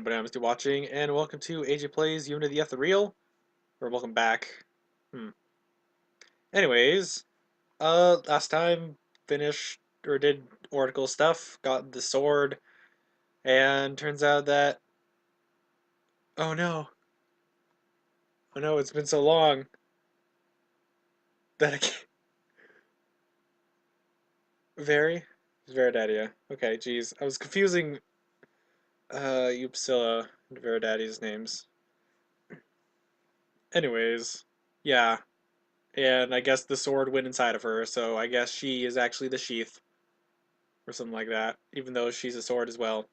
everybody, I'm still watching, and welcome to AJ Plays Yumina the Ethereal. Or welcome back. Anyways, last time finished or did Oracle stuff, got the sword, and turns out that oh no, it's been so long that I can't. Veradadia. Okay, geez, I was confusing Upsilla and Veradadia's names. Anyways, yeah. And I guess the sword went inside of her, so I guess she is actually the sheath. Or something like that, even though she's a sword as well.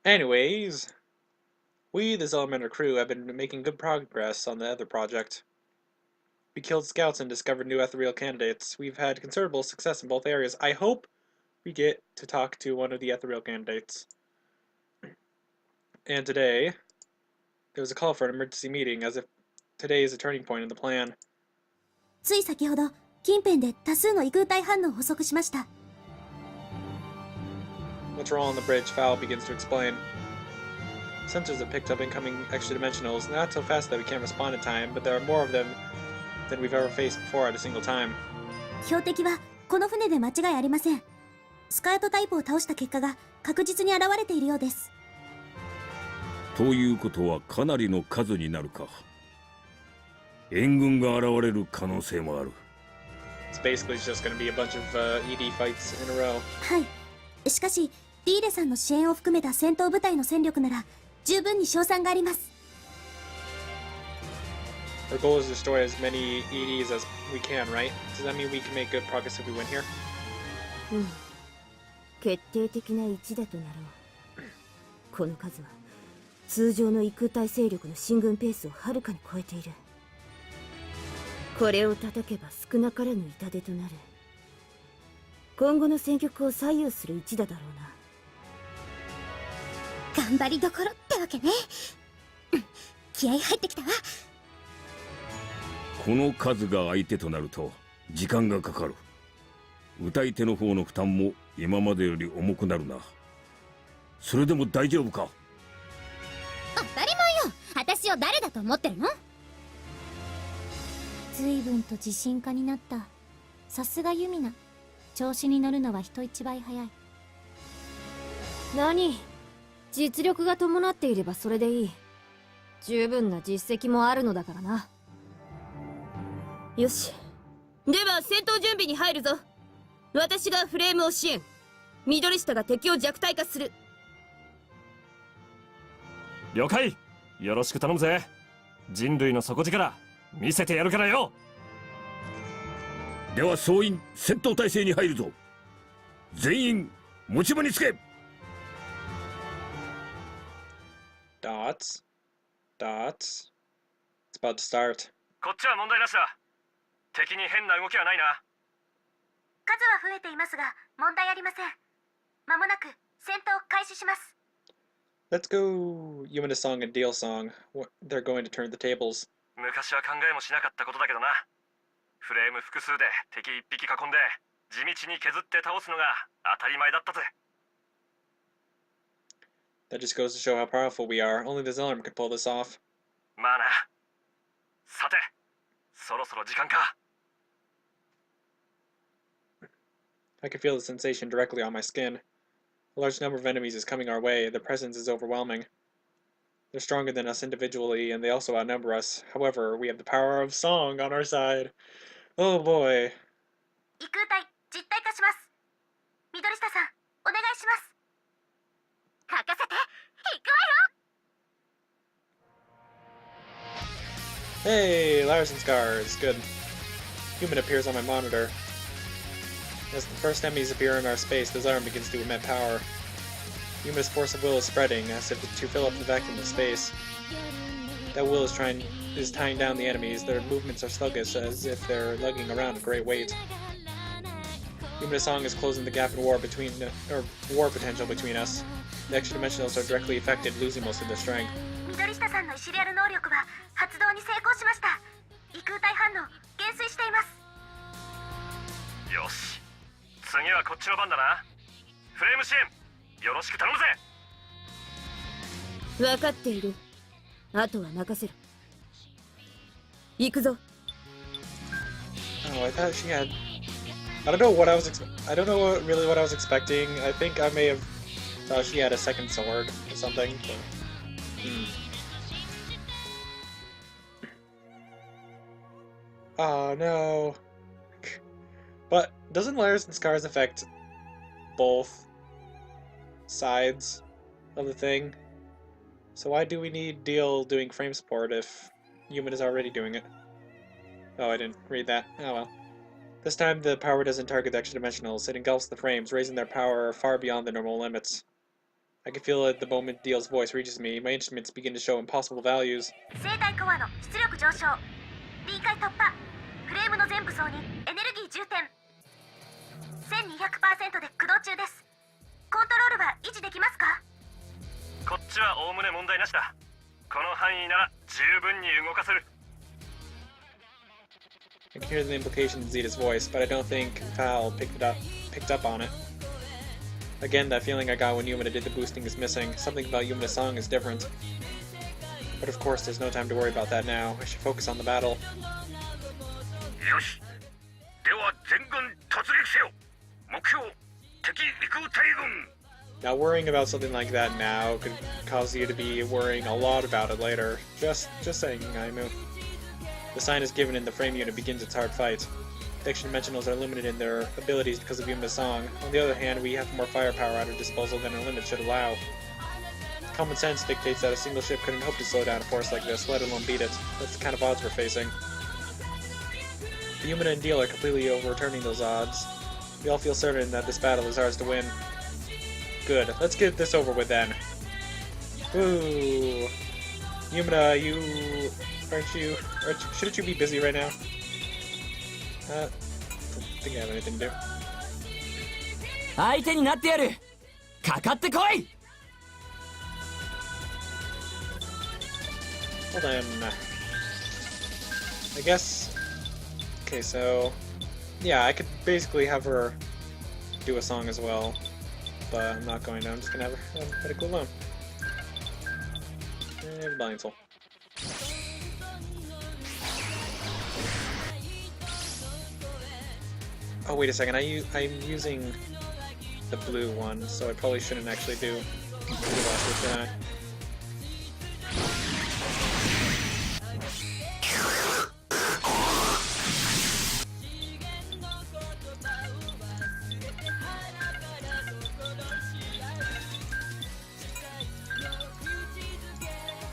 Anyways, we, the Zelerm crew, have been making good progress on the other project. We killed scouts and discovered new Ethereal candidates. We've had considerable success in both areas. I hope we get to talk to one of the Ethereal candidates. And today, there was a call for an emergency meeting, as if today is a turning point in the plan. つい先ほど近辺で多数の異空体反応を捕捉しました。 What's wrong on the bridge? Fowl begins to explain. Sensors have picked up incoming extra-dimensionals, not so fast that we can't respond in time, but there are more of them than we've ever faced before at a single time. 標的はこの船で間違いありません。スカートタイプを倒した結果が確実に現れているようです。ということはかなりの数になるか。援軍が現れる可能性もある。It's basically just going to be a bunch of ED fights in a row. はい。しかし、ディーレさんの支援を含めた戦闘部隊の戦力なら十分に勝算があります。Our goal is to destroy as many EDs as we can, right? Does that mean we can make good progress if we win here? 決定的な一打となろう。この数は通常の異空体勢力の進軍ペースをはるかに超えている。これを叩けば少なからぬ痛手となる。今後の戦局を左右する一打だろうな。頑張りどころってわけね。気合入ってきたわ。この数が相手となると時間がかかる。歌い手の方の負担も今までより重くなるな。それでも大丈夫か？当たり前よ。私を誰だと思ってるの？随分と自信家になった。さすがユミナ。調子に乗るのは人一倍早い。何？実力が伴っていればそれでいい。十分な実績もあるのだからな。よし。では戦闘準備に入るぞ。私がフレームを支援。緑下が敵を弱体化する。了解。よろしく頼むぜ。人類の底力見せてやるからよ。では総員戦闘態勢に入るぞ。全員持ち場につけ。Dots. It's about to start. こっちは問題なしだ。敵に変な動きはないな。数は増えていますが問題ありません。まもなく戦闘開始します。 Let's go Yumina song and Deal song. They're going to turn the tables. 昔は考えもしなかったことだけどな。フレーム複数で敵一匹囲んで地道に削って倒すのが当たり前だったぜ。That just goes to show how powerful we are. Only the Zelerm could pull this off. まあな。さて、そろそろ時間か。I can feel the sensation directly on my skin. A large number of enemies is coming our way. Their presence is overwhelming. They're stronger than us individually, and they also outnumber us. However, we have the power of song on our side. Oh boy. 異空体実体化します。緑下さん、お願いします。任せて、行くわよ。 Hey, Larson Scars. Good. Human appears on my monitor. As the first enemies appear in our space, the Zelerm begins to emit power. Yumina's force of will is spreading, as if to fill up the vacuum of space. That will is tying down the enemies. Their movements are sluggish, as if they're lugging around a great weight. Yumina's song is closing the gap in war potential between us. The extra dimensionals are directly affected, losing most of their strength. 緑下さんのシリアル能力は発動に成功しました。異空体反応減衰しています。よし。次はこっちの番だな。フレーム支援よろしく頼むぜ。分かっている。あとは任せろ。行くぞ。 Oh, I thought she had. I don't know what I was. I don't know really what I was expecting. I think I may have thought she had a second sword or something. But... Oh no. But doesn't Lairs and Scars affect both sides of the thing? So why do we need Deal doing frame support if Yumina is already doing it? Oh, I didn't read that. Oh well. This time the power doesn't target the extra dimensionals, it engulfs the frames, raising their power far beyond the normal limits. I can feel it the moment Deal's voice reaches me. My instruments begin to show impossible values. 生体コアの出力上昇 B 回突破フレームの全部層にエネルギー充填 1200% で駆動中です。コントロールは維持できますか？こっちはおおむね問題なしだ。この範囲なら十分に動かせる。 I can hear the implication in Zeta's voice, but I don't think Val picked up on it. Again, that feeling I got when Yumina did the boosting is missing. Something about Yumina's song is different. But of course, there's no time to worry about that now. I should focus on the battle. よし。では全軍突撃せよ。目標敵陸海軍。 Now, worrying about something like that now could cause you to be worrying a lot about it later. Just saying, Aimu. The sign is given and the frame unit begins its hard fight. The extra dimensionals are limited in their abilities because of Yumina's song. On the other hand, we have more firepower at our disposal than our limits should allow. Common sense dictates that a single ship couldn't hope to slow down a force like this, let alone beat it. That's the kind of odds we're facing. The Yumina and Deal are completely overturning those odds. We all feel certain that this battle is ours to win. Good. Let's get this over with then. Woo! Yumina, shouldn't you be busy right now? Don't think I have anything to do. 相手になってやる。かかってこい。 Well then, I guess. Okay, so yeah, I could basically have her do a song as well, but I'm not going to. I'm just gonna have her let it go alone. Rebellion Soul. Oh wait a second, I'm using the blue one, so I probably shouldn't actually do the last one, should I?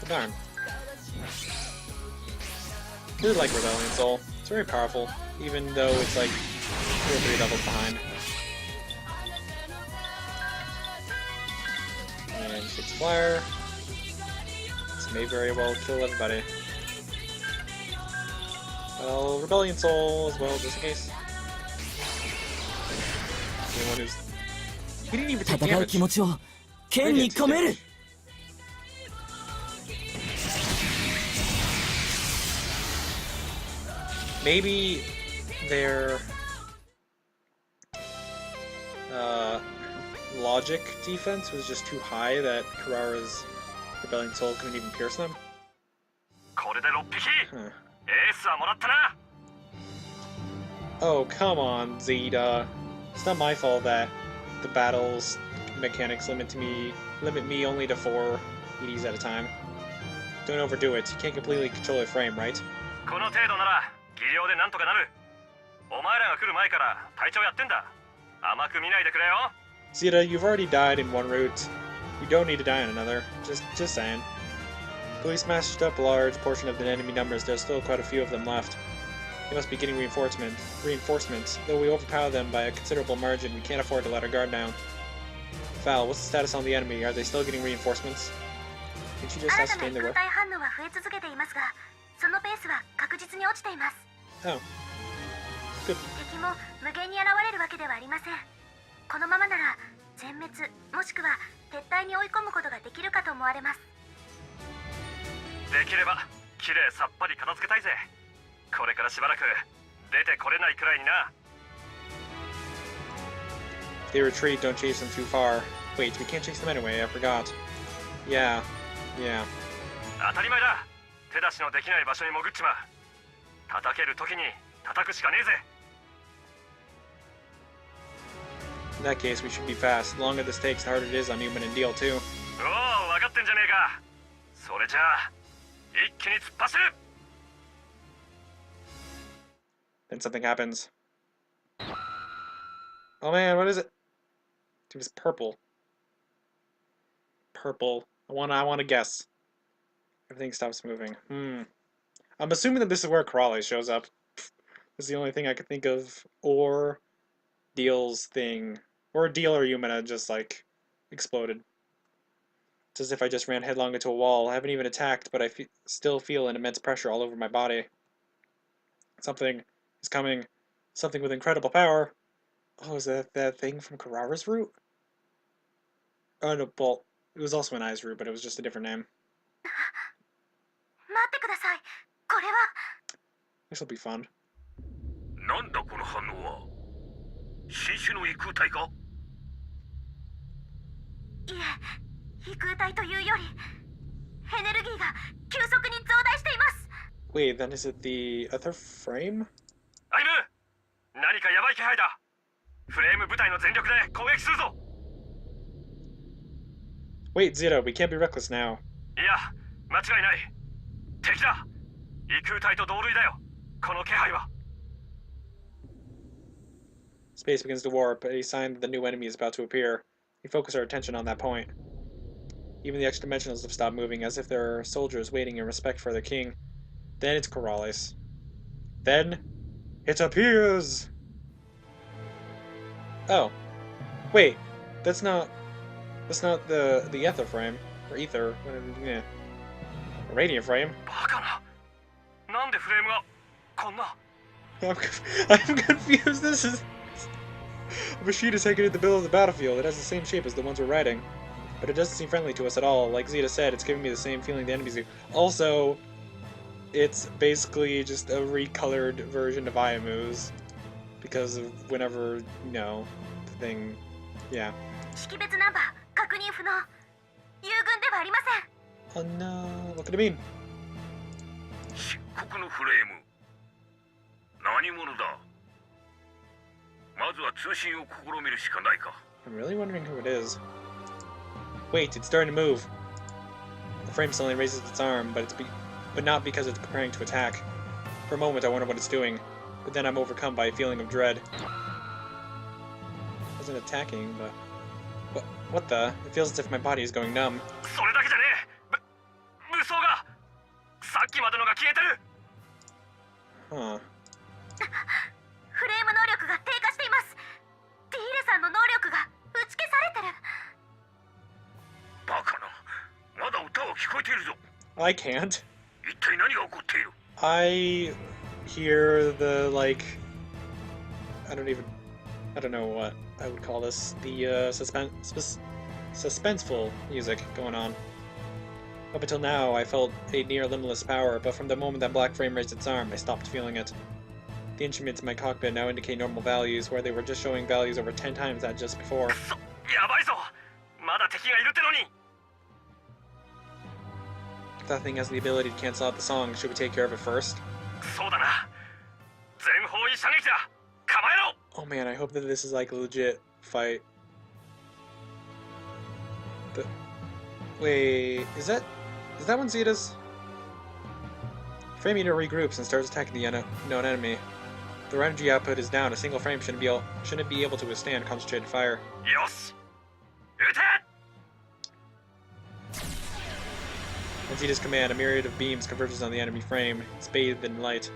Darn. I really like Rebellion Soul. It's very powerful, even though it's like 2 or 3 levels behind. And 6 flyer. This may very well kill everybody. Well, Rebellion Soul as well, just in case. Anyone who's... He didn't even take 戦う damage. 気持ちを剣に込める。 Maybe their logic defense was just too high that Kurara's Rebellion Soul couldn't even pierce them. これで6匹。 Huh. エースはもらったな。 Oh, come on, Zeta. It's not my fault that the battle's mechanics limit me only to 4 EDs at a time. Don't overdo it. You can't completely control your frame, right? この程度なら技量でなんとかなる。お前らが来る前から隊長やってんだ。甘く見ないでくれよ。 Zeta, you've already died in one route. You don't need to die in another. Just saying. Though we smashed up a large portion of the enemy numbers, there's still quite a few of them left. They must be getting reinforcements. Though we overpower them by a considerable margin, we can't afford to let our guard down. Val, what's the status on the enemy? Are they still getting reinforcements? Did she just 新たな ascertain 空 their work? 体反応は増え続けていますが、そのペースは確実に落ちています。 Oh. Good. 敵も無限に現れるわけではありません。このままなら全滅もしくは撤退に追い込むことができるかと思われます。できればきれいさっぱり片付けたいぜ。これからしばらく出てこれないくらいにな。 If they retreat, don't chase them too far. Wait, we can't chase them anyway, I forgot. Yeah. Yeah. 当たり前だ。手出しのできない場所に潜っちまう。叩ける時に叩くしかねえぜ。 In that case, we should be fast. The longer this takes, the harder it is on Yumina and Deal too. おお、分かってんじゃねえか。それじゃあ一気に突っ走る。 Then something happens. Oh man, what is it? It was purple. Purple. I wanna guess. Everything stops moving. I'm assuming that this is where Corrales shows up. This is the only thing I could think of. Or Deal's thing. Or Deal or Yumina just like exploded. It's as if I just ran headlong into a wall. I haven't even attacked, but I still feel an immense pressure all over my body. Something is coming. Something with incredible power. Oh, is that thing from Carrara's route? Oh no, well, it was also an Ai's route, but it was just a different name. 待ってください。これは This'll be fun. なんだこの反応は。新種の異空体か。いえ、異空体というよりエネルギーが急速に増大しています。 Wait, then is it the other frame? アイム、何かヤバい気配だ。フレーム部隊の全力で攻撃するぞ。 Wait, Zeta, we can't be reckless now. いや、間違いない。敵だ。異空体と同類だよ。この気配は。 Space begins to warp, a sign that the new enemy is about to appear. We focus our attention on that point. Even the extra dimensionals have stopped moving, as if there are soldiers waiting in respect for their king. Then it's Corrales. Then it appears! Oh. Wait, that's not the ether frame. Or ether. Yeah. Radiant frame. バカな。なんでフレームがこんな。 I'm confused. This is a machine is taken in the middle of the battlefield. It has the same shape as the ones we're riding, but it doesn't seem friendly to us at all. Like Zeta said, it's giving me the same feeling the enemies do. Also, it's basically just a recolored version of Ayamu's because of whenever, you know, the thing. Yeah. 識別ナンバー確認不能。友軍ではありません。 Oh no! What could it mean? 漆黒のフレーム。何者だ。まずは通信を試みるしかないか。 I'm really wondering who it is. Wait, it's starting to move. The frame suddenly raises its arm, but not because it's preparing to attack. For a moment, I wonder what it's doing, but then I'm overcome by a feeling of dread. It wasn't attacking, but what the? It feels as if my body is going numb. それだけじゃねえ。武装がさっきまでのが消えてる。 Huh. フレーム能力が低下しています。ディーレさんの能力が打ち消されてる。バカな。まだ歌は聞こえているぞ。 I can't. 一体何が起こっている。 I hear the, like, I don't know what I would call this, the suspenseful music going on. Up until now, I felt a near limitless power, but from the moment that black frame raised its arm, I stopped feeling it. The instruments in my cockpit now indicate normal values, where they were just showing values over 10 times that just before. くそ、やばいぞ。まだ敵がいるってのに。 If that thing has the ability to cancel out the song, should we take care of it first? そうだな。全方位射撃だ。構えろ。 Oh man, I hope that this is like a legit fight. But wait, is that one Zeta's? Frame Eater regroups and starts attacking the unknown enemy. Their energy output is down. A single frame shouldn't be able to withstand concentrated fire. よし。撃て。 At Zeta's command, a myriad of beams converges on the enemy frame. It's bathed in light.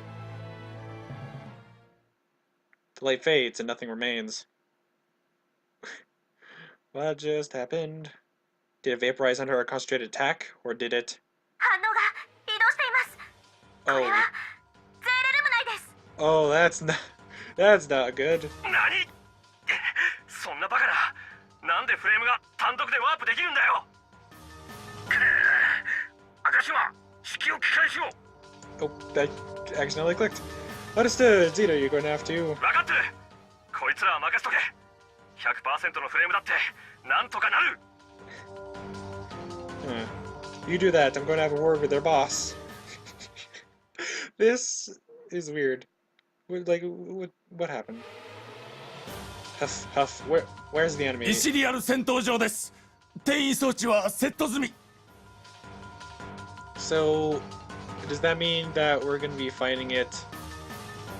The light fades and nothing remains. What just happened? Did it vaporize under a concentrated attack, or did it? 反応が移動しています。これはゼーレルム内です。 Oh, that's not good. 何？そんなバカな。なんでフレームが単独でワープできるんだよ。赤島、指揮を機関しろ。 Oh, that accidentally clicked. Understood. Zeta, you're going to have to. 分かってる。こいつらは任せとけ。100% のフレームだってなんとかなる。You do that, I'm going to have a word with their boss. This is weird. Like, what happened? Huff, huff, where's the enemy? イシリアル戦闘場です。転移装置はセット済み。 So, does that mean that we're gonna be fighting it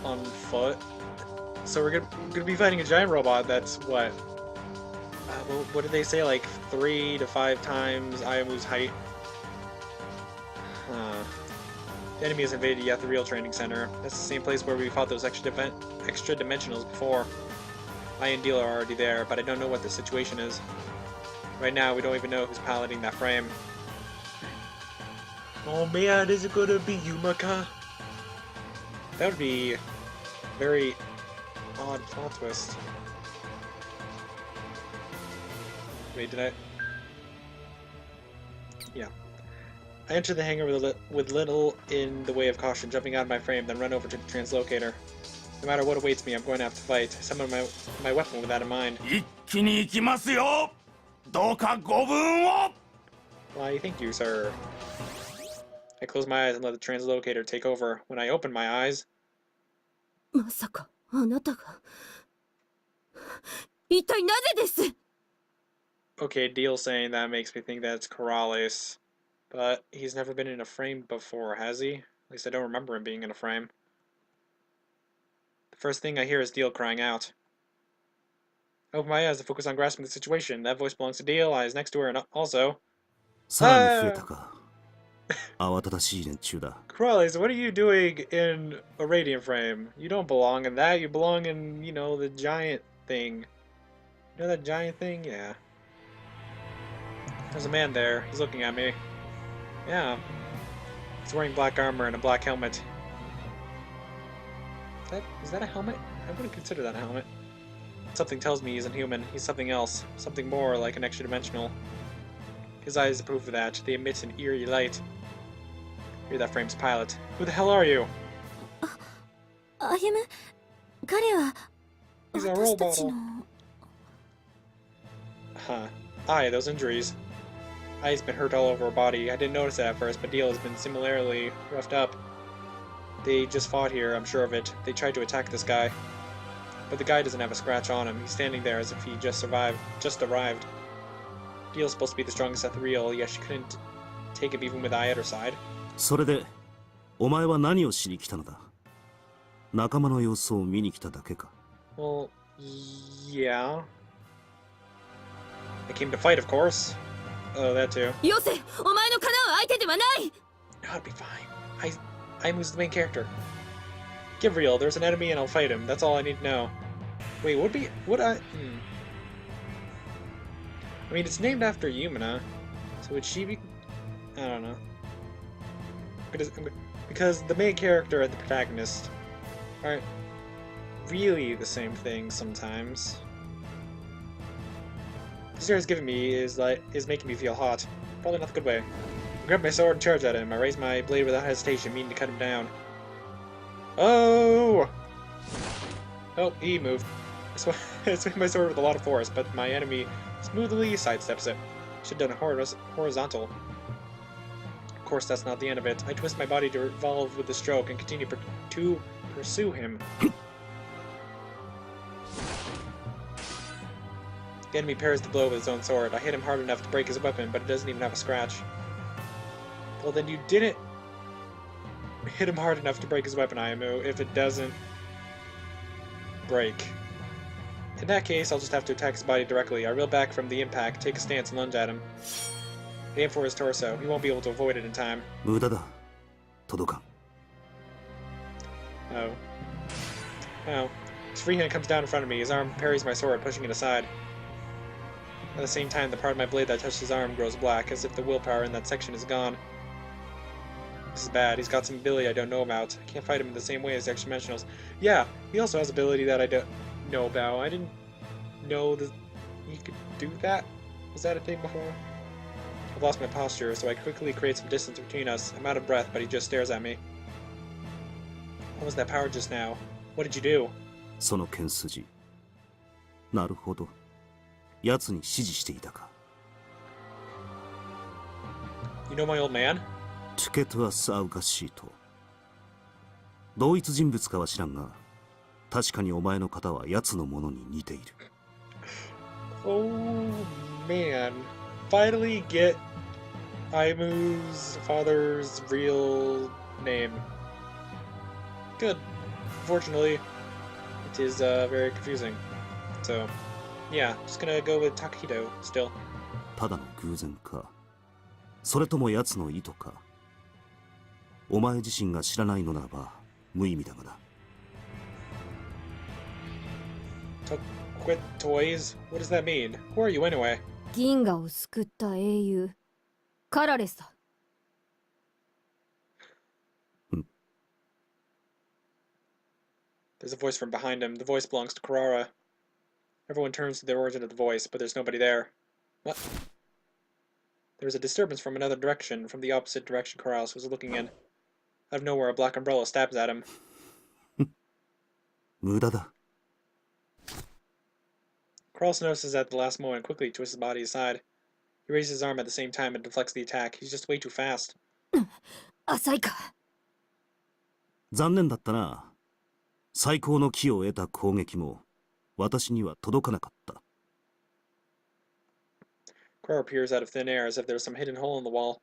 on foot? So we're gonna be fighting a giant robot that's what? What did they say? Like 3 to 5 times Ayamu's height? Huh. The enemy has invaded the Ethereal training center. That's the same place where we fought those extra dimensionals before. I and Deal are already there, but I don't know what the situation is. Right now, we don't even know who's piloting that frame. Oh man, is it gonna be Yumika? That would be a very odd plot twist. Wait, did I? Yeah. I enter the hangar with little in the way of caution, jumping out of my frame, then run over to the translocator. No matter what awaits me, I'm going to have to fight. Summon my weapon with that in mind. 一気に行きますよ。どうかご分を。 Why, thank you, sir. I close my eyes and let the translocator take over. When I open my eyes... まさかあなたが一体なぜです？ Okay, Deal saying that makes me think that it's Corrales. But he's never been in a frame before, has he? At least I don't remember him being in a frame. The first thing I hear is Deal crying out. I open my eyes to focus on grasping the situation. That voice belongs to Deal. I is next to her and also... さらに増えたか。慌ただしい連中だ。 Corrales, what are you doing in a radiant frame? You don't belong in that. You belong in, you know, the giant thing. You know that giant thing? Yeah. There's a man there. He's looking at me. Yeah. He's wearing black armor and a black helmet. Is that a helmet? I wouldn't consider that a helmet. Something tells me he's inhuman. He's something else. Something more like an extra-dimensional. His eyes approve of that. They emit an eerie light. You're that frame's pilot. Who the hell are you? 歩む彼は He's a 私 role たち model. の Huh. Aye, those injuries. Aye's been hurt all over her body. I didn't notice it at first, but Deal has been similarly roughed up. They just fought here, I'm sure of it. They tried to attack this guy. But the guy doesn't have a scratch on him. He's standing there as if he just arrived. Deal's supposed to be the strongest Ethereal, yet she couldn't take him even with Aye at her side. それで、お前は何をしに来たのだ？仲間の様子を見に来ただけか。 Well, yeah. I came to fight, of course. Oh, that too. よせ、お前のかなう相手ではない。 I'll be fine. I'm who's the main character. Give real. There's an enemy and I'll fight him. That's all I need to know. Wait, I mean, it's named after Yumina, so would she be? I don't know. Because the main character and the protagonist aren't really the same thing sometimes. The stare he's giving me is making me feel hot. Probably not the good way. I grab my sword and charge at him. I raise my blade without hesitation, meaning to cut him down. Oh! Oh, he moved. I swing my sword with a lot of force, but my enemy smoothly sidesteps it. Should have done it horizontal. Of course, that's not the end of it. I twist my body to revolve with the stroke and continue to pursue him. The enemy parries the blow with his own sword. I hit him hard enough to break his weapon, but it doesn't even have a scratch. Well, then you didn't hit him hard enough to break his weapon, Ayamu, if it doesn't break. In that case, I'll just have to attack his body directly. I reel back from the impact, take a stance, and lunge at him. I aim for his torso. He won't be able to avoid it in time. 無駄だ。届かん。 Oh. Oh. His free hand comes down in front of me. His arm parries my sword, pushing it aside. At the same time, the part of my blade that touched his arm grows black, as if the willpower in that section is gone. This is bad. He's got some ability I don't know about. I can't fight him in the same way as the extra-dimensionals. Yeah, he also has ability that I don't know about. I didn't know that he could do that. Was that a thing before? I've lost my posture, so I quickly create some distance between us. I'm out of breath, but he just stares at me. What was that power just now? What did you do? その剣筋。なるほど。奴に指示していたか。You know my old man? チュケトゥアス・アウカシート。同一人物かは知らんが、確かにお前の方は奴のものに似ている。Oh man. Finally get Aimu's father's real name. Good. Unfortunately, it is very confusing. So, yeah, just gonna go with Takehito still. ただの偶然か、それとも奴の意図か。お前自身が知らないのならば無意味だがな。Quit toys? What does that mean? Who are you anyway? 銀河を救った英雄カラレスだ。There's a voice from behind him. The voice belongs to Kurara. Everyone turns to the origin of the voice, but there's nobody there. What? There's a disturbance from another direction, from the opposite direction Corrales was looking in. Out of nowhere, a black umbrella stabs at him. 無駄だ。Corrales notices at the last moment and quickly twists his body aside. He raises his arm at the same time and deflects the attack. He's just way too fast. 浅いか。残念だったな。最高の機を得た攻撃も私には届かなかった。Kurara appears out of thin air as if there was some hidden hole in the wall.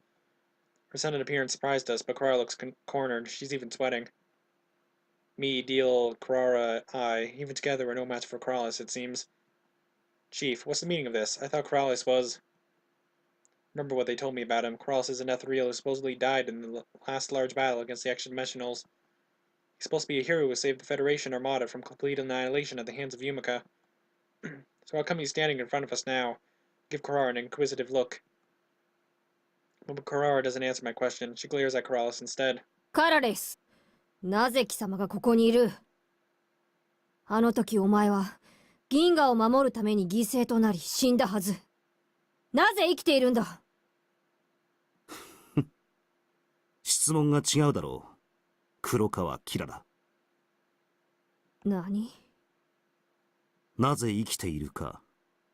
Her sudden appearance surprised us, but Kurara looks cornered. She's even sweating. Me, Deal, Kurara, I, even together we're no match for Corrales, it seems. Chief, what's the meaning of this? I thought Corrales was... Remember what they told me about him. Corrales is an Ethereal who supposedly died in the last large battle against the Extra-Dimensionals. He's supposed to be a hero who saved the Federation Armada from complete annihilation at the hands of Yumika. So how come he's standing in front of us now? Give Kurara an inquisitive look. But Kurara doesn't answer my question. She glares at Corrales instead. カラレス、なぜ貴様がここにいる？あの時お前は銀河を守るために犠牲となり死んだはず。なぜ生きているんだ？質問が違うだろう。黒川キララ。何？なぜ生きているか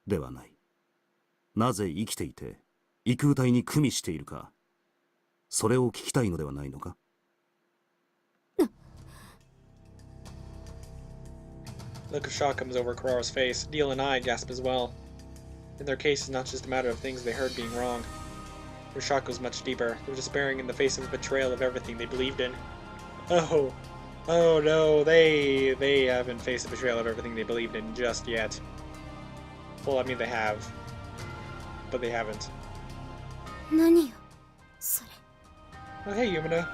ではない。なぜ生きていて異空体に組みしているか、それを聞きたいのではないのか。Look of shock comes over Kurara's face. Deal and I gasp as well. In their case, it's not just a matter of things they heard being wrong. Their shock goes much deeper. They're despairing in the face of a betrayal of everything they believed in. Oh no, they haven't faced the betrayal of everything they believed in just yet. Well, I mean they have, but they haven't. 何よそれ。 Oh hey Yumina,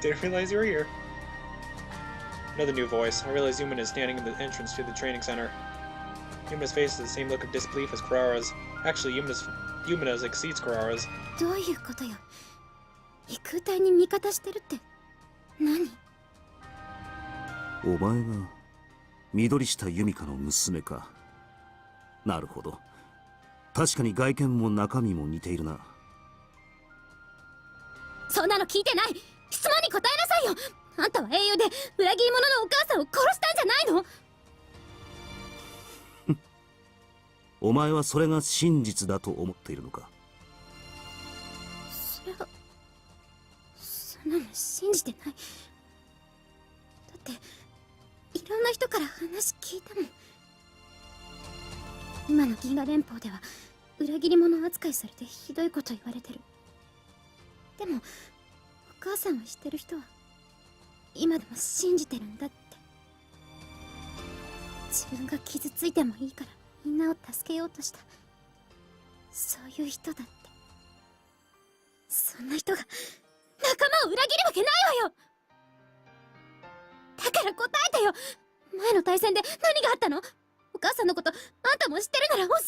didn't realize you were here. Another new voice. I realize Yumina is standing in the entrance to the training center. Yumina's face has the same look of disbelief as Kurara's. Actually, Yumina's exceeds Kurara's. どういうことよ。異空体に味方してるって何？お前が緑下由美香の娘か。なるほど。確かに外見も中身も似ているな。そんなの聞いてない。質問に答えなさいよ。あんたは英雄で裏切り者のお母さんを殺したんじゃないの？お前はそれが真実だと思っているのか。それはそんなの信じてない。だっていろんな人から話聞いたもん。今の銀河連邦では裏切り者扱いされてひどいこと言われてる。でもお母さんを知ってる人は今でも信じてるんだって。自分が傷ついてもいいからみんなを助けようとした、そういう人だって。そんな人が仲間を裏切るわけないわよ。だから答えてよ。前の対戦で何があったの？お母さんのことあんたも知ってるなら教え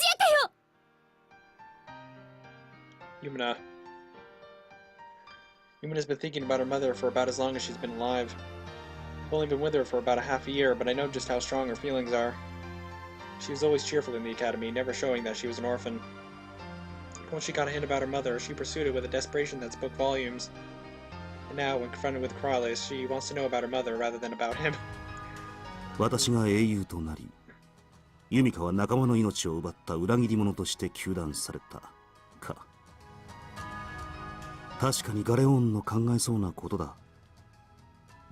てよ。Yumina's been thinking about her mother for about as long as she's been alive. I've only been with her for about a half a year, but I know just how strong her feelings are. She was always cheerful in the academy, never showing that she was an orphan. Once she got a hint about her mother, she pursued it with a desperation that spoke volumes. And now, when confronted with Corrales, she wants to know about her mother rather than about him. 私が英雄となり、由美香は仲間の命を奪った裏切り者として糾弾されたか。確かにガレオンの考えそうなことだ。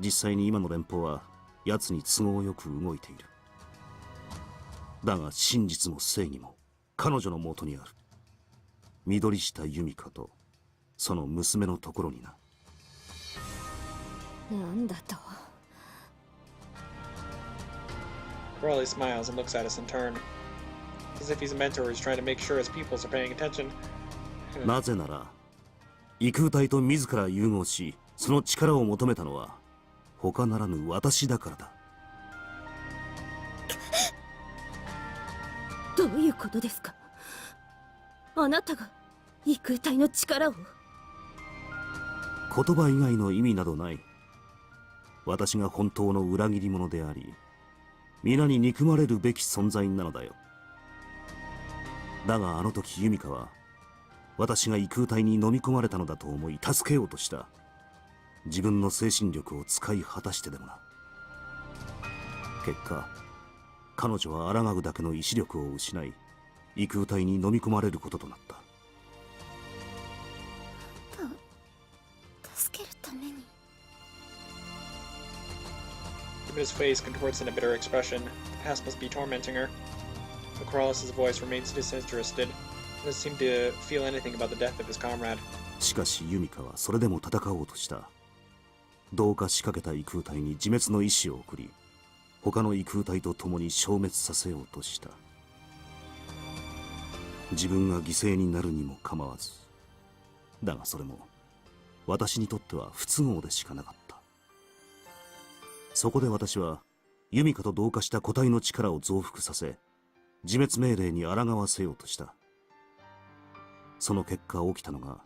実際に今の連邦は奴に都合よく動いている。だが真実も正義も彼女のもとにある。緑下由美香とその娘のところにな。なんだと。 Crowley smiles and looks at us in turn, as if he's a mentor who's trying to make sure his pupils are paying attention. なぜなら異空体と自ら融合しその力を求めたのは他ならぬ私だからだ。どういうことですか？あなたが異空体の力を？言葉以外の意味などない。私が本当の裏切り者であり皆に憎まれるべき存在なのだよ。だがあの時ユミカは私が異空体に飲み込まれたのだと思い助けようとした。自分の精神力を使い果たしてでもな。結果彼女は抗うだけの意志力を失い異空体に飲み込まれることとなった。助けるために。 Yumina's face contorts in a bitter expression. The past must be tormenting her. But Corrales' voice remains disinterested. He doesn't seem to feel anything about the death of his comrade. しかしユミカはそれでも戦おうとした。どうか仕掛けた異空体に自滅の意志を送り他の異空体と共に消滅させようとした。自分が犠牲になるにも構わず。だがそれも私にとっては不都合でしかなかった。そこで私はユミカと同化した個体の力を増幅させ自滅命令に抗わせようとした。その結果起きたのが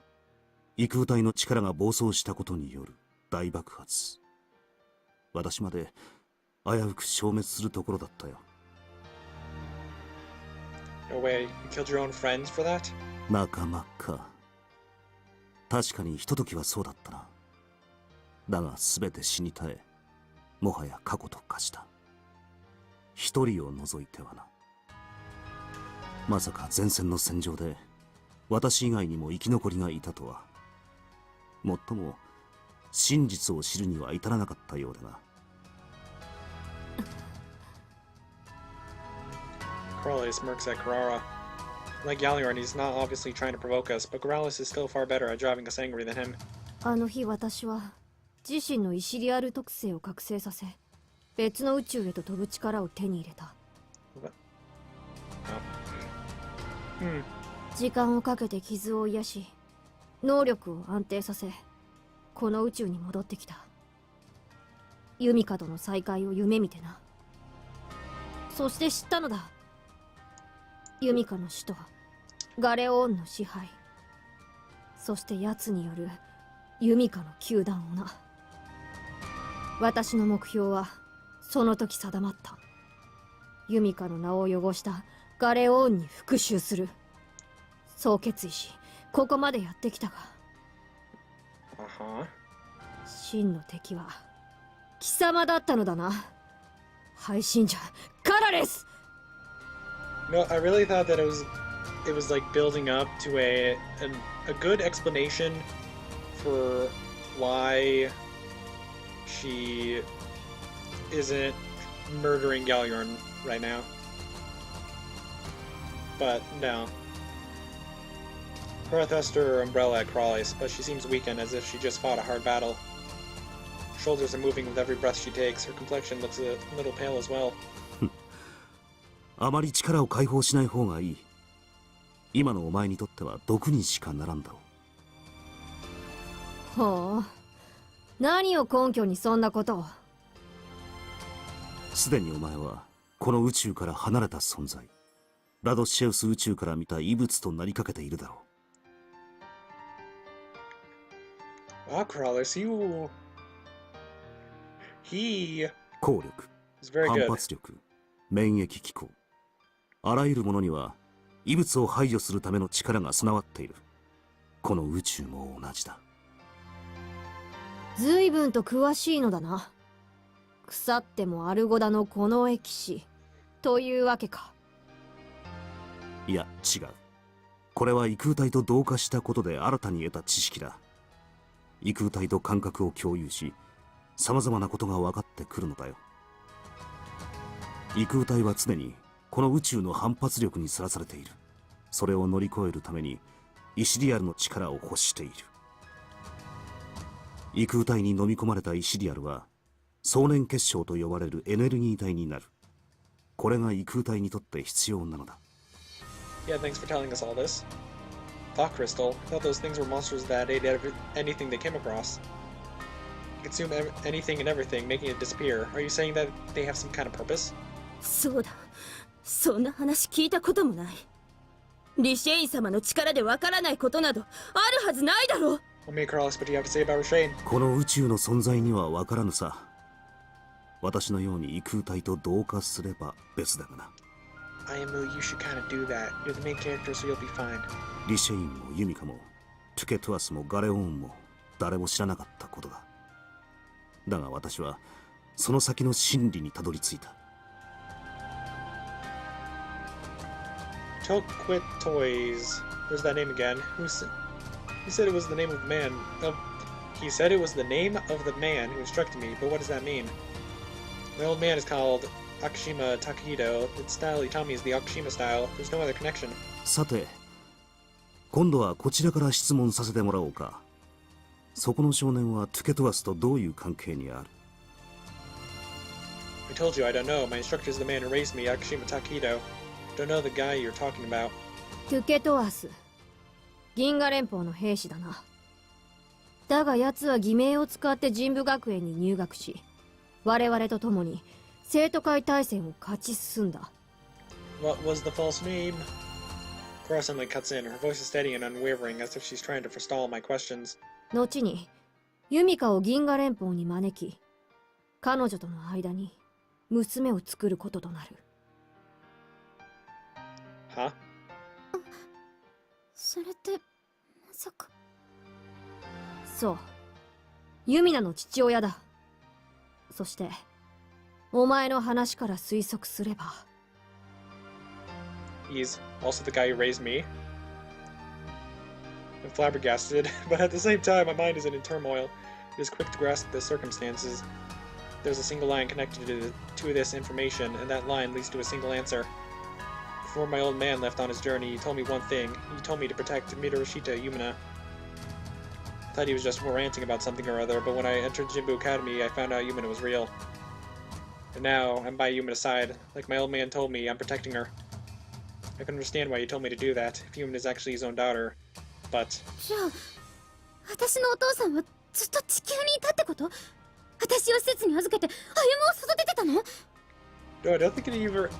異空体の力が暴走したことによる大爆発。私まで危うく消滅するところだったよ。 No way, you killed your own friends for that? 仲間か。確かにひとときはそうだったな。だが全て死に絶えもはや過去と化した。一人を除いてはな。まさか前線の戦場で私以外にも生き残りがいたとは。もっとも真実を知るには至らなかったようだが。Corrales smirks at Carrara. Like Galliorn, he's not obviously trying to provoke us, but Corrales is still far better at driving us angry than him. あの日私は自身のイシリアル特性を覚醒させ別の宇宙へと飛ぶ力を手に入れた。 Hmm. 時間をかけて傷を癒し能力を安定させこの宇宙に戻ってきた。ユミカとの再会を夢見てな。そして知ったのだ。ユミカの首都ガレオーンの支配、そして奴によるユミカの球団をな。私の目標はその時定まった。ユミカの名を汚したガレオーンに復讐する。そう決意しここまでやってきたが、 Uh-huh. 真の敵は貴様だったのだな。配信者カラレス。 No, I really thought that it was like building up to a good explanation for why she isn't murdering Galliorn right now. But no. Her thruster her umbrella at Crawley's, but she seems weakened as if she just fought a hard battle. Shoulders are moving with every breath she takes. Her complexion looks a little pale as well. あまり力を解放しない方がいい。今のお前にとっては毒にしかならんだろう。ほう、何を根拠にそんなことを。すでにお前はこの宇宙から離れた存在、ラドシェウス宇宙から見た異物となりかけているだろう。Wow, Crawlers, he 効力、 is very 反 good. 発力、免疫機構、あらゆるものには異物を排除するための力が備わっている。この宇宙も同じだ。随分と詳しいのだな。腐ってもアルゴダのこのエキシというわけか。いや違う。これは異空体と同化したことで新たに得た知識だ。異空体と感覚を共有し、様々なことが分かってくるのだよ。異空体は常にこの宇宙の反発力にさらされている。それを乗り越えるためにイシリアルの力を欲している。異空体に飲み込まれたイシリアルは想念結晶と呼ばれるエネルギー体になる。これが異空体にとって必要なのだ。Yeah, thanks for telling us all this. Thought crystal. I thought those things were monsters that ate anything they came across. Consume anything and everything, making it disappear. Are you saying that they have some kind of purpose? そうだ、そんな話聞いたこともない。リシェイン様の力でわからないことなどあるはずないだろう。Well, me, Carlos, what do you have to say about Rashane? この宇宙の存在には分からぬさ。私のように異空体と同化すれば別だがな。Ayamu, you should kind of do that. You're the main character, so you'll be fine. リシェインもユミカもトゥケトゥアスもガレオーンも誰も知らなかったことだ。だが私はその先の真理にたどり着いた。Toys. There's that name again. Who said it was the name of the man? Oh, he said it was the name of the man who instructed me, but what does that mean? The old man is called Akashima Takehito. The style he taught me is the Akashima style. There's no other connection. さて、今度はこちらから質問させてもらおうか。そこの少年はトゥケトゥアスとどういう関係にある？ I told you I don't know. My instructor is the man who raised me, Akashima Takehito. Don't know the guy you're talking about. トゥケトアス、銀河連邦の兵士だな。だが奴は偽名を使って神武学園に入学し、我々と共に生徒会大戦を勝ち進んだ。What was the false name? Cora suddenly cuts in. Her voice is steady and unwavering, as if she's trying to forestall my questions. 後にユミカを銀河連邦に招き、彼女との間に娘を作ることとなる。Huh? それってまさか。そう、ユミナの父親だ。そしてお前の話から推測すれば He's also the guy who raised me. I'm flabbergasted, but at the same time, my mind isn't in turmoil. It is quick to grasp the circumstances. There's a single line connected to this information, and that line leads to a single answer. Before my old man left on his journey, he told me one thing. He told me to protect Midorishita Yumina. I thought he was just ranting about something or other, but when I entered Jinbu Academy, I found out Yumina was real. And now, I'm by Yumina's side. Like my old man told me, I'm protecting her. I can understand why he told me to do that, if Yumina is actually his own daughter. But... じゃあ、私のお父さんはずっと地球にいたってこと？私を施設に預けて歩夢を育ててたの？ No, I don't think it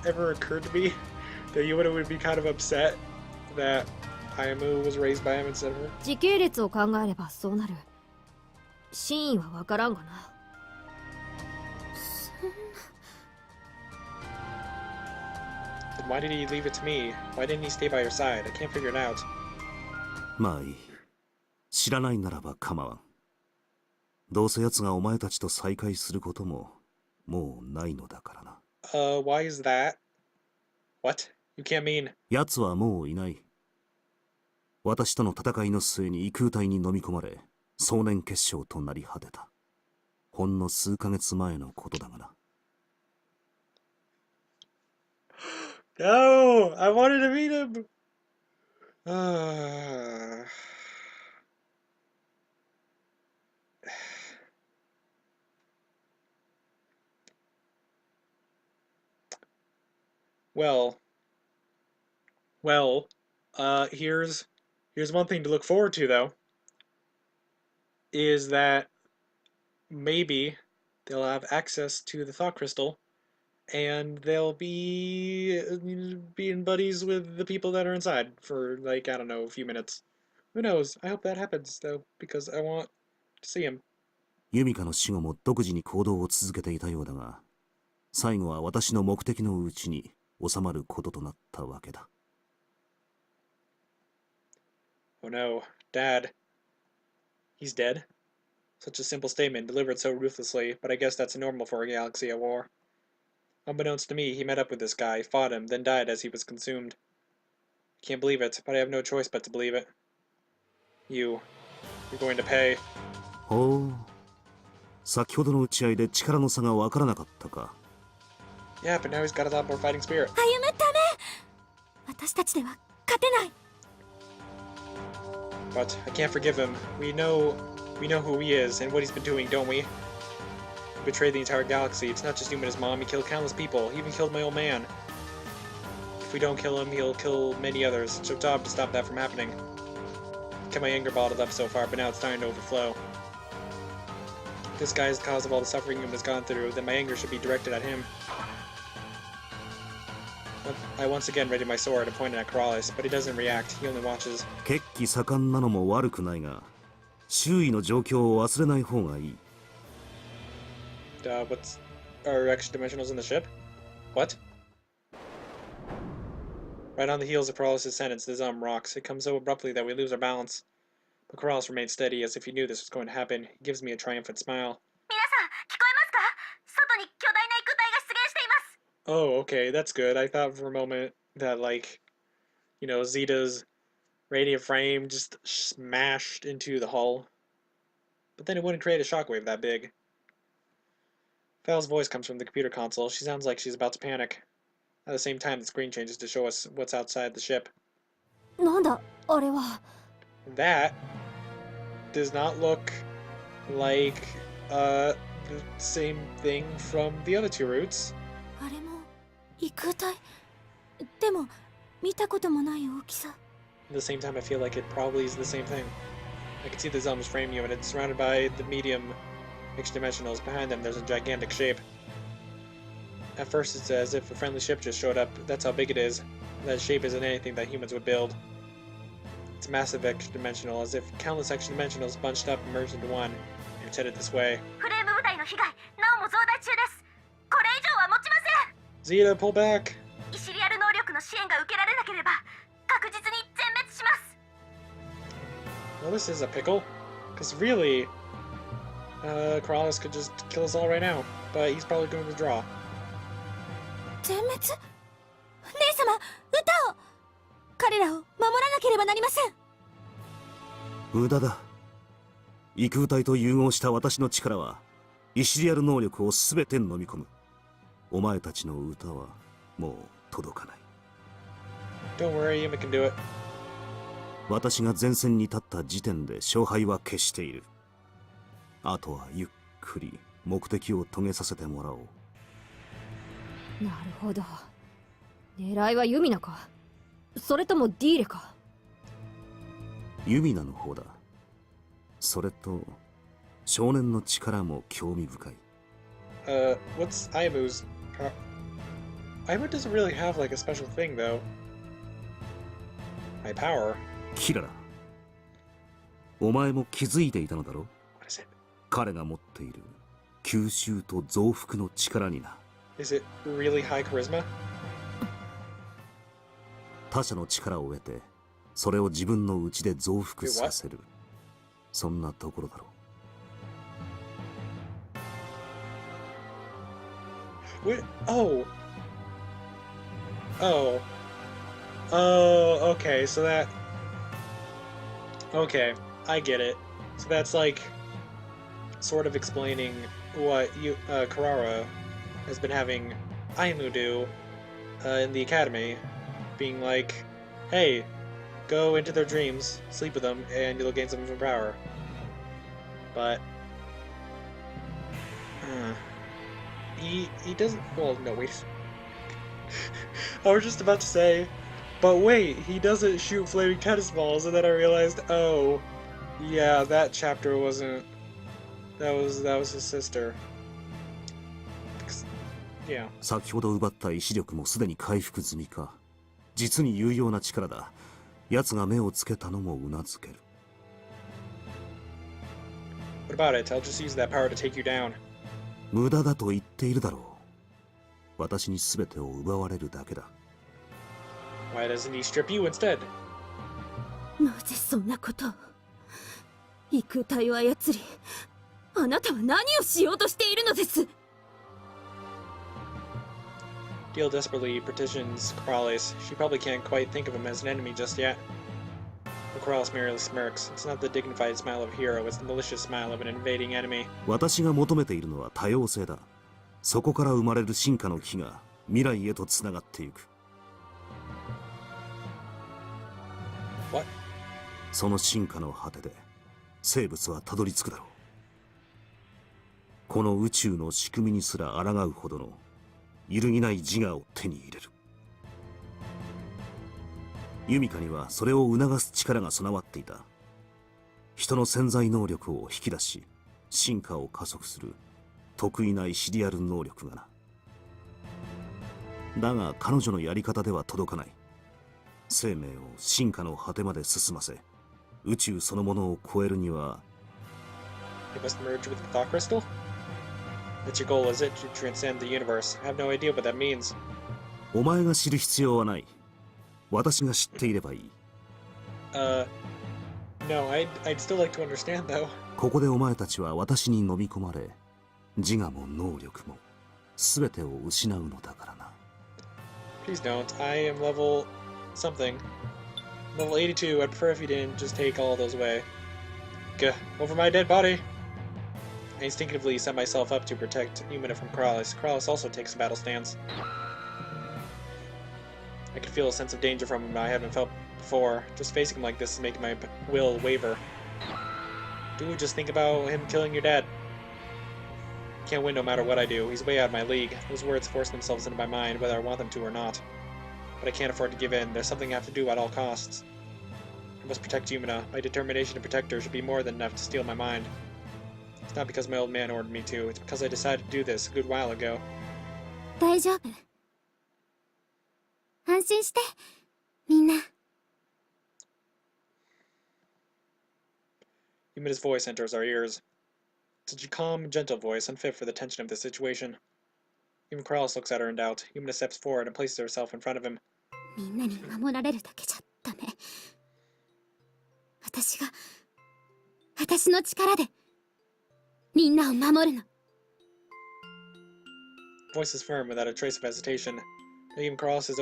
ever occurred to me that Yumina would be kind of upset that Ayamu was raised by him instead of her. 時系列を考えればそうなる。真意はわからんがな。Then why did he leave it to me? Why didn't he stay by your side? I can't figure it out. まあいい。知らないならば構わん。どうせ奴がお前たちと再会することももうないのだからな。Why is that? What? You can't mean... 奴はもういない。私との戦いの末に異空体に飲み込まれ、想念結晶となり果てた。ほんの数ヶ月前のことだがな。No! I wanted to meet him! Uh... Well, here's one thing to look forward to, though, is that maybe they'll have access to the thought crystal, and they'll be being buddies with the people that are inside for, like, I don't know, a few minutes. Who knows? I hope that happens, though, because I want to see him. ユミカの死後も独自に行動を続けていたようだが、最後は私の目的のうちに収まることとなったわけだ。Oh no, Dad. He's dead? Such a simple statement, delivered so ruthlessly, but I guess that's normal for a galaxy at war. Unbeknownst to me, he met up with this guy, fought him, then died as he was consumed. Can't believe it, but I have no choice but to believe it. You're going to pay. ほう、先ほどの打ち合いで力の差が分からなかったか。 Yeah, but now he's got a lot more fighting spirit. 歩むため私たちでは勝てない。 But I can't forgive him. We know who he is and what he's been doing, don't we? He betrayed the entire galaxy. It's not just Yumina's mom. He killed countless people. He even killed my old man. If we don't kill him, he'll kill many others. It's our job to stop that from happening. Kept my anger bottled up so far, but now it's starting to overflow. If this guy is the cause of all the suffering Yumina's gone through, then my anger should be directed at him. I once again readied my sword and pointed at Corrales, but he doesn't react. He only watches. 血気盛んなのも悪くないが、周囲の状況を忘れない方がいい。What's... Are extra dimensionals in the ship? What? Right on the heels of Corrales' sentence, the Zelerm rocks. It comes so abruptly that we lose our balance. But Corrales remains steady, as if he knew this was going to happen. He gives me a triumphant smile. 皆さん聞こえますか？外に巨大な育体が出現しています。 Oh, okay, that's good. I thought for a moment that, like, you know, Zeta's radiant frame just smashed into the hull. But then it wouldn't create a shockwave that big. Val's voice comes from the computer console. She sounds like she's about to panic. At the same time, the screen changes to show us what's outside the ship. なんだあれは。 That does not look like the same thing from the other two routes. あれも育体。でも見たこともない大きさ。 At the same time, I feel like it probably is the same thing. I can see the Zelm's frame unit. It's surrounded by the medium mixed dimensionals. Behind them, there's a gigantic shape. At first, it's as if a friendly ship just showed up. That's how big it is. That shape isn't anything that humans would build. It's massive extra-dimensional, as if countless extra-dimensionals bunched up and merged into one, and it's headed this way. フレーム部隊の被害なおも増大中です。これ以上は持ちません。 Zeta, pull back! イシリアル能力の支援が受けられなければ確実に全滅します。 Well, this is a pickle. Because really, Corrales could just kill us all right now. But he's probably going to withdraw. 全滅？姉様、歌を！彼らを守らなければなりません。無駄だ。育体と融合した私の力はイシリアル能力を全て飲み込む。お前たちの歌はもう届かない。 Don't worry, Yuma can do it. 私が前線に立った時点で勝敗は決している。あとはゆっくり目的を遂げさせてもらおう。なるほど。狙いはユミナか、それともディーレか。ユミナの方だ。それと少年の力も興味深い。What's Aimu's... Aimu doesn't really have like a special thing though. My power. キララ、お前も気づいていたのだろう。 What is it? 彼が持っている吸収と増幅の力にな。 Is it really high charisma? 他者の力を得てそれを自分の内で増幅させる。そんなところだろう。 Wait, oh. Oh. Oh, okay, so that... Okay, I get it. So that's like... sort of explaining what Karara has been having Aimu do in the academy. Being like, hey, go into their dreams, sleep with them, and you'll gain some power. But... He doesn't... Well, no, wait. I was just about to say, but wait, he doesn't shoot flaming tennis balls, and then I realized, oh, yeah, that chapter wasn't... That was his sister. Yeah. 先ほど奪った意志力もすでに回復済みか。実に有用な力だ。奴が目をつけたのもうなずける。 What about it? I'll just use that power to take you down. 無駄だと言っているだろう。私に全てを奪われるだけだ。 Why doesn't he strip you instead? なぜそんなことを。育体を操り、あなたは何をしようとしているのです。 Gil desperately petitions Corrales. She probably can't quite think of him as an enemy just yet. Corrales merely smirks. It's not the dignified smile of a hero, it's the malicious smile of an invading enemy. 私が求めているのは多様性だ。そこから生まれる進化の木が未来へとつながっていく。What? その進化の果てで生物はたどり着くだろう。この宇宙の仕組みにすら抗うほどの揺るぎない自我を手に入れる。ユミカにはそれを促す力が備わっていた。人の潜在能力を引き出し進化を加速する得意なイシリアル能力がな。だが彼女のやり方では届かない。生命を進化の果てまで進ませ宇宙そのものを超えるには You must merge with the Thought Crystal? That's your goal, is it? To transcend the universe. I have no idea what that means. お前が知る必要はない。私が知っていればいい。No, I'd still like to understand, though. ここでお前たちは私に飲み込まれ、自我も能力も全てを失うのだからな。Please don't. I am level something. Level 82. I'd prefer if you didn't just take all those away. Gah, over my dead body. I instinctively set myself up to protect Yumina from Corales. Corales also takes a battle stance. I could feel a sense of danger from him I haven't felt before. Just facing him like this is making my will waver. Dude, just think about him killing your dad. Can't win no matter what I do. He's way out of my league. Those words force themselves into my mind whether I want them to or not. But I can't afford to give in. There's something I have to do at all costs. I must protect Yumina. My determination to protect her should be more than enough to steal my mind. It's not because my old man ordered me to. It's because I decided to do this a good while ago. 大丈夫。安心して、みんな。Yumina's voice enters our ears. Such a calm, gentle voice, unfit for the tension of the situation. Even Corales looks at her in doubt. Yumina steps forward and places herself in front of him. みんなに守られるだけじゃダメ。私の力でみんなを守るの。Voice is firm without a trace of hesitation. Even Corales'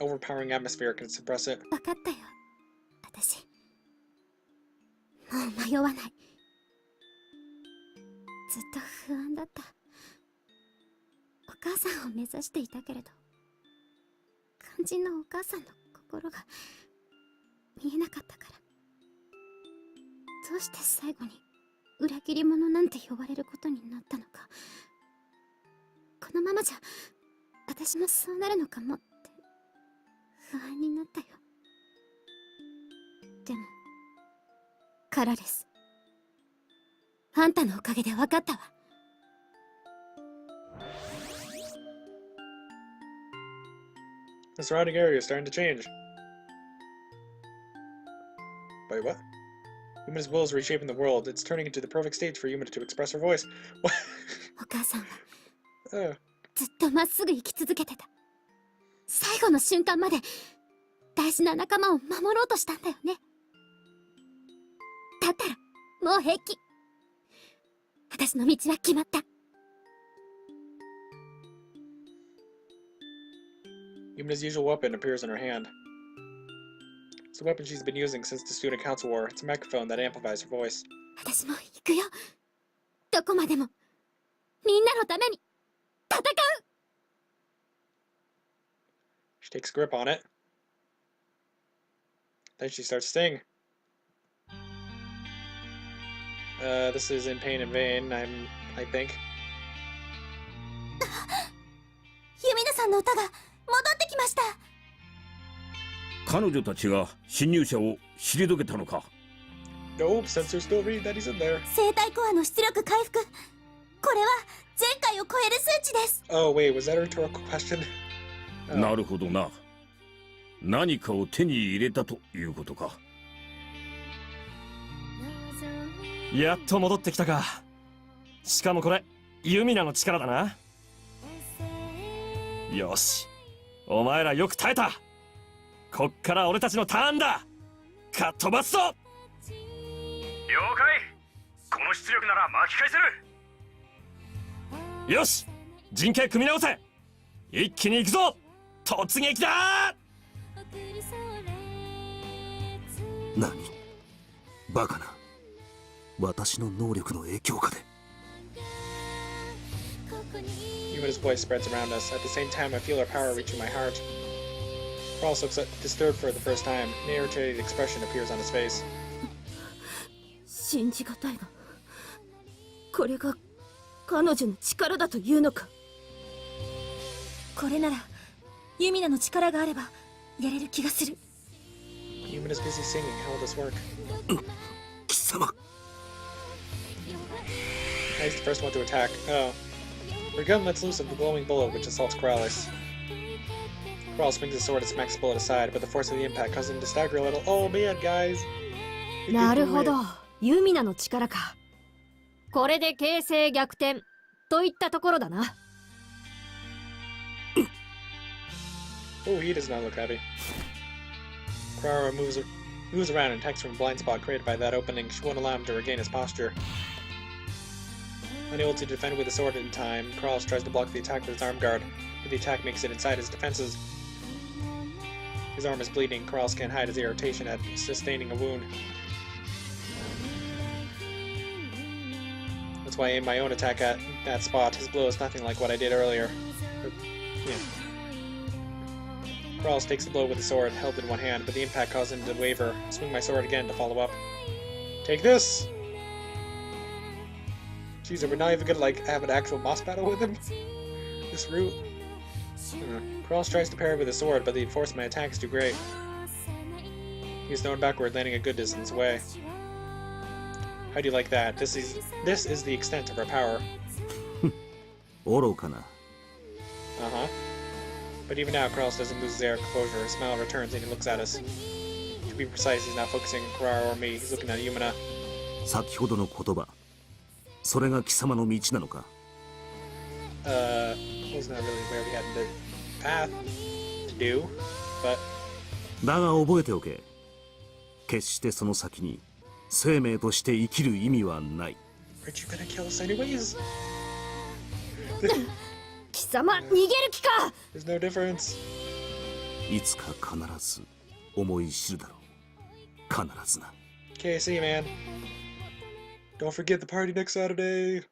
overpowering atmosphere can suppress it. 分かったよ。私もう迷わない。ずっと不安だった。お母さんを目指していたけれど、肝心のお母さんの心が見えなかったから。どうして最後に裏切り者なんて呼ばれることになったのか。このままじゃ私もそうなるのかもって不安になったよ。でもカラレス、あんたのおかげで分かったわ。The surrounding area is starting to change. Wait, what? Yumina's will is reshaping the world. It's turning into the perfect stage for Yumina to express her voice. What? お母さんは Oh. ずっとまっすぐ生き続けてた。最後の瞬間まで大事な仲間を守ろうとしたんだよね。だったらもう平気。私の道は決まった。Yumina's usual weapon appears in her hand. It's the weapon she's been using since the Student Council War. It's a microphone that amplifies her voice. 私も行くよ。どこまでもみんなのために戦う。 She takes a grip on it. Then she starts to sing. This is in pain and vain, I think. ユミナさんの歌が戻ってきました。彼女たちが侵入者を退けたのか。 Nope, sensors still read that he's in there. 生体コアの出力回復。これは前回を超える数値です。 Oh, wait, was that a rhetorical question? なるほどな。何かを手に入れたということか。やっと戻ってきたか。しかもこれユミナの力だな。よし、お前らよく耐えた。こっから俺たちのターンだ。かっ飛ばすぞ。了解。この出力なら巻き返せる。よし、陣形組み直せ。一気に行くぞ。突撃だー。何バカな。私の能力の影響下で。Yumina's voice spreads around us. At the same time, I feel her power reaching my heart. Cross looks disturbed for the first time. An irritated expression appears on his face. 信じがたいが、これが彼女の力だというのか。これならユミナの力があればやれる気がする。 Yumina's busy singing. How will this work? 貴様。He's the first one to attack. Oh. Her gun lets loose of the glowing bullet which assaults Corrales. Corrales swings his sword and smacks the bullet aside, but the force of the impact causes him to stagger a little. Oh man, guys! なるほど、ユミナの力か。これで形勢逆転といったところだな。Oh, he does not look happy. Kurara moves around and attacks from a blind spot created by that opening. She won't allow him to regain his posture. Unable to defend with the sword in time, Corrales tries to block the attack with his arm guard, but the attack makes it inside his defenses. His arm is bleeding. Corrales can't hide his irritation at sustaining a wound. That's why I aim my own attack at that spot. His blow is nothing like what I did earlier. Yeah. Corrales takes the blow with the sword, held in one hand, but the impact caused him to waver. I swing my sword again to follow up. Take this! Jeez, are we not even gonna, like, have an actual boss battle with him? This route? Corrales tries to parry with his sword, but the force of my attack is too great. He's thrown backward, landing a good distance away. How do you like that? This is the extent of our power. 愚かな。 Uh-huh. But even now, Corrales doesn't lose his air of composure. His smile returns and he looks at us. To be precise, he's not focusing on Kurara or me. He's looking at Yumina. 先ほどの言葉。それが貴様の道なのか。Was not really where we had the path to do, but だが覚えておけ。決してその先に生命として生きる意味はない。 aren't you gonna kill us anyways? 貴様逃げる気か。 There's no difference. いつか必ず思い知るだろう。必ずな。Okay, see you, man. Don't forget the party next Saturday.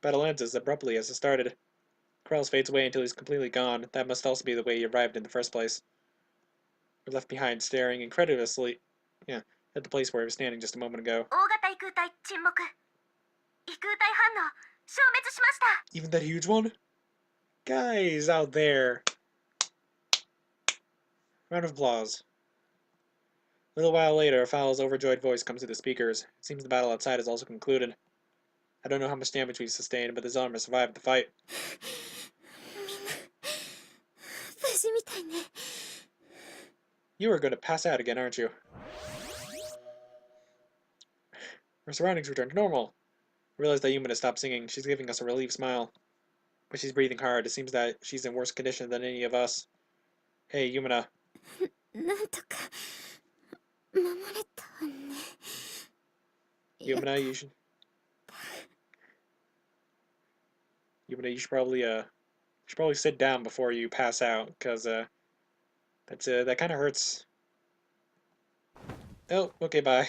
Battle ends as abruptly as it started. Corrales fades away until he's completely gone. That must also be the way he arrived in the first place. We're left behind, staring incredulously, at the place where he was standing just a moment ago. 大型異空体沈黙。異空体反応消滅しました。 Even that huge one? Guys out there. Round of applause. A little while later, Fowl's overjoyed voice comes through the speakers. It seems the battle outside is also concluded. I don't know how much damage we've sustained, but the Zelerm has survived the fight. 無事みたいね。 You are going to pass out again, aren't you? Our surroundings return to normal. I realize that Yumina stopped singing. She's giving us a relieved smile. But she's breathing hard. It seems that she's in worse condition than any of us. Hey, Yumina. なんとか守れたわね。 Yumina, you should... Yumina, you should probably sit down before you pass out, because, that kind of hurts. Oh, okay, bye.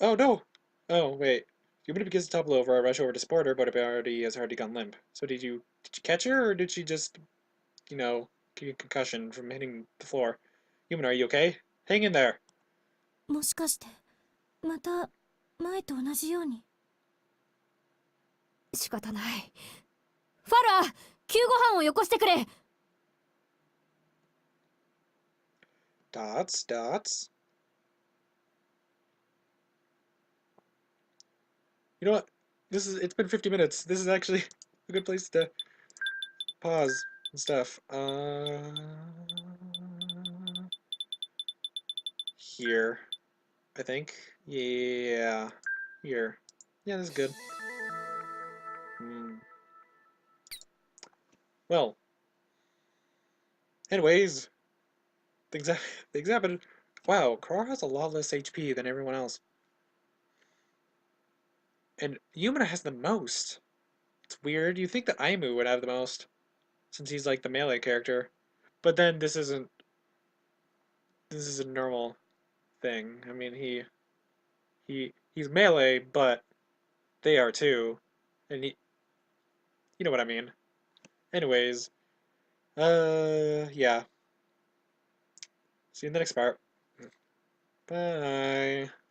Oh, no! Oh, wait. Yumina begins to topple over. I rush over to support her, but it has already gone limp. So did you catch her, or did she just, get a concussion from hitting the floor? Yumina, are you okay? Hang in there! もしかしてまた前と同じように。仕方ない。ファラ、救護班をよこしてくれ。 Dots. You know what? It's been 50 minutes. This is actually a good place to pause and stuff. Here, I think. Yeah. Here. Yeah, this is good. Well. Anyways. Things happen. Wow, Kurara has a lot less HP than everyone else. And Yumina has the most. It's weird. You think that Aimu would have the most, since he's like the melee character. But then this isn't normal thing. I mean, he's melee, but they are too, and you know what I mean. Anyways, yeah. See you in the next part. Bye.